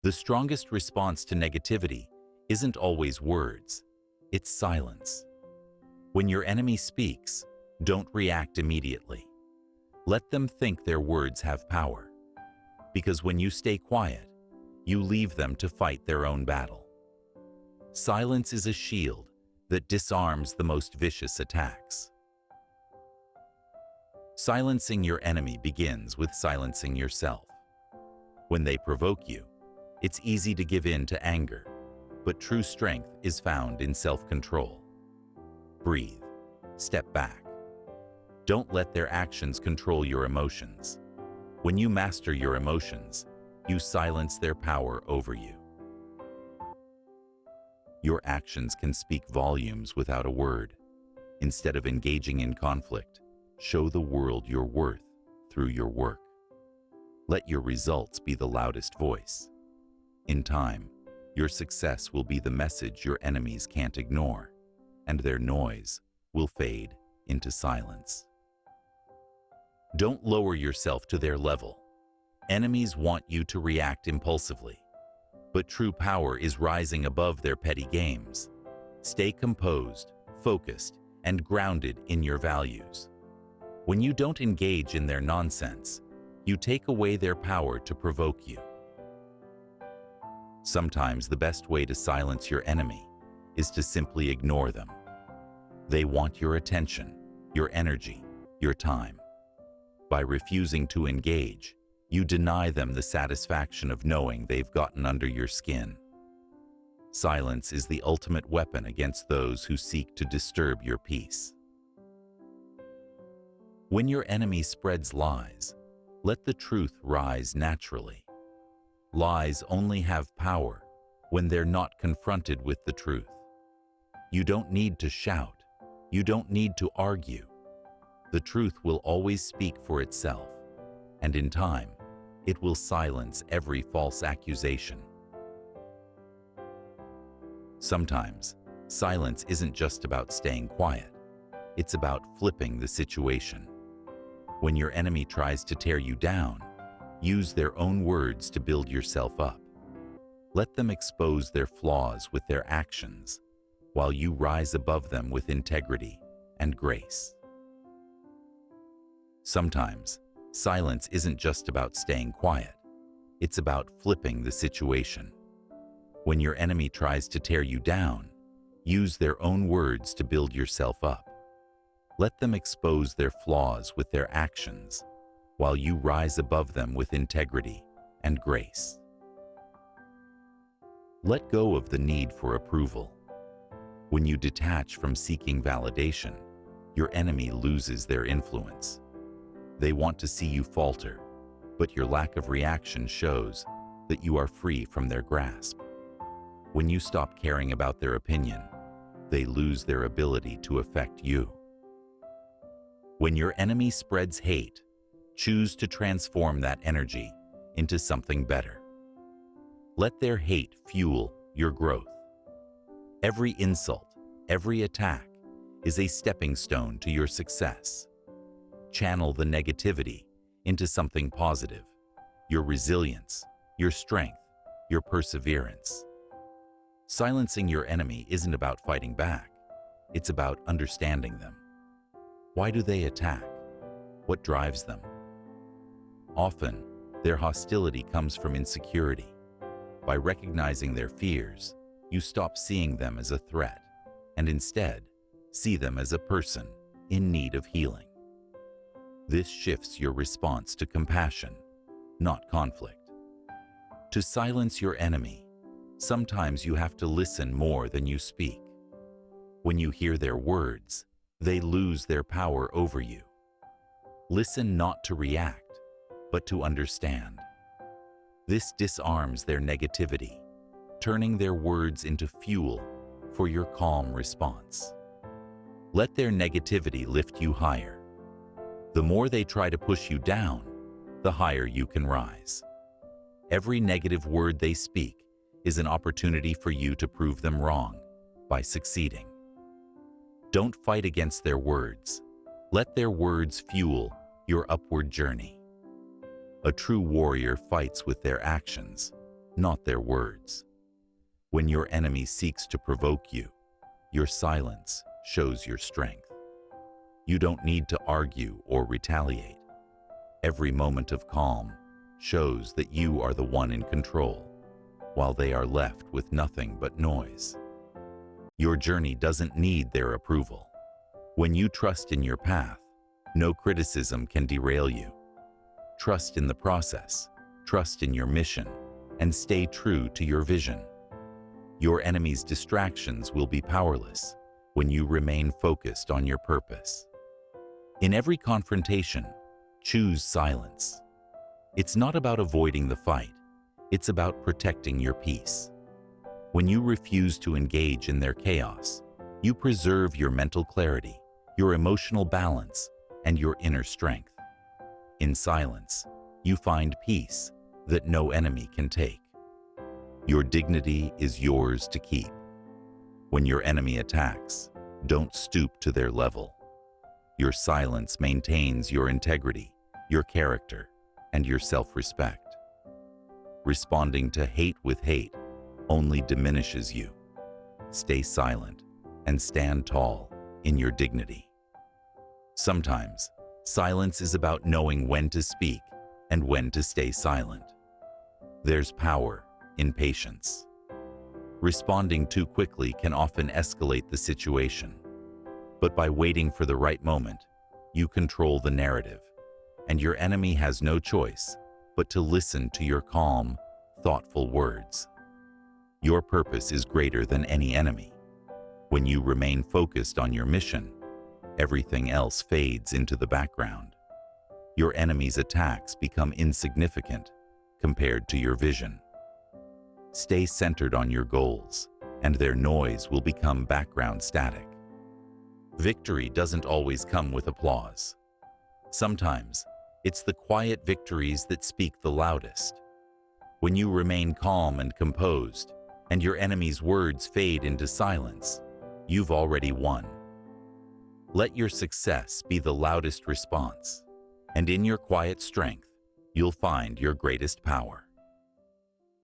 The strongest response to negativity isn't always words, it's silence. When your enemy speaks, don't react immediately. Let them think their words have power. Because when you stay quiet, you leave them to fight their own battle. Silence is a shield that disarms the most vicious attacks. Silencing your enemy begins with silencing yourself. When they provoke you, it's easy to give in to anger, but true strength is found in self-control. Breathe. Step back. Don't let their actions control your emotions. When you master your emotions, you silence their power over you. Your actions can speak volumes without a word. Instead of engaging in conflict, show the world your worth through your work. Let your results be the loudest voice. In time, your success will be the message your enemies can't ignore, and their noise will fade into silence. Don't lower yourself to their level. Enemies want you to react impulsively, but true power is rising above their petty games. Stay composed, focused, and grounded in your values. When you don't engage in their nonsense, you take away their power to provoke you. Sometimes the best way to silence your enemy is to simply ignore them. They want your attention, your energy, your time. By refusing to engage, you deny them the satisfaction of knowing they've gotten under your skin. Silence is the ultimate weapon against those who seek to disturb your peace. When your enemy spreads lies, let the truth rise naturally. Lies only have power when they're not confronted with the truth. You don't need to shout. You don't need to argue. The truth will always speak for itself, and in time, it will silence every false accusation. Sometimes, silence isn't just about staying quiet. It's about flipping the situation. When your enemy tries to tear you down, use their own words to build yourself up. Let them expose their flaws with their actions, while you rise above them with integrity and grace. Sometimes, silence isn't just about staying quiet. It's about flipping the situation. When your enemy tries to tear you down, use their own words to build yourself up. Let them expose their flaws with their actions, while you rise above them with integrity and grace. Let go of the need for approval. When you detach from seeking validation, your enemy loses their influence. They want to see you falter, but your lack of reaction shows that you are free from their grasp. When you stop caring about their opinion, they lose their ability to affect you. When your enemy spreads hate, choose to transform that energy into something better. Let their hate fuel your growth. Every insult, every attack is a stepping stone to your success. Channel the negativity into something positive, your resilience, your strength, your perseverance. Silencing your enemy isn't about fighting back. It's about understanding them. Why do they attack? What drives them? Often, their hostility comes from insecurity. By recognizing their fears, you stop seeing them as a threat and instead see them as a person in need of healing. This shifts your response to compassion, not conflict. To silence your enemy, sometimes you have to listen more than you speak. When you hear their words, they lose their power over you. Listen not to react, but to understand. This disarms their negativity, turning their words into fuel for your calm response. Let their negativity lift you higher. The more they try to push you down, the higher you can rise. Every negative word they speak is an opportunity for you to prove them wrong by succeeding. Don't fight against their words. Let their words fuel your upward journey. A true warrior fights with their actions, not their words. When your enemy seeks to provoke you, your silence shows your strength. You don't need to argue or retaliate. Every moment of calm shows that you are the one in control, while they are left with nothing but noise. Your journey doesn't need their approval. When you trust in your path, no criticism can derail you. Trust in the process, trust in your mission, and stay true to your vision. Your enemy's distractions will be powerless when you remain focused on your purpose. In every confrontation, choose silence. It's not about avoiding the fight, it's about protecting your peace. When you refuse to engage in their chaos, you preserve your mental clarity, your emotional balance, and your inner strength. In silence, you find peace that no enemy can take. Your dignity is yours to keep. When your enemy attacks, don't stoop to their level. Your silence maintains your integrity, your character, and your self-respect. Responding to hate with hate only diminishes you. Stay silent and stand tall in your dignity. Sometimes, silence is about knowing when to speak and when to stay silent. There's power in patience. Responding too quickly can often escalate the situation. But by waiting for the right moment, you control the narrative, and your enemy has no choice but to listen to your calm, thoughtful words. Your purpose is greater than any enemy. When you remain focused on your mission, everything else fades into the background. Your enemy's attacks become insignificant compared to your vision. Stay centered on your goals, and their noise will become background static. Victory doesn't always come with applause. Sometimes, it's the quiet victories that speak the loudest. When you remain calm and composed, and your enemy's words fade into silence, you've already won. Let your success be the loudest response, and in your quiet strength, you'll find your greatest power.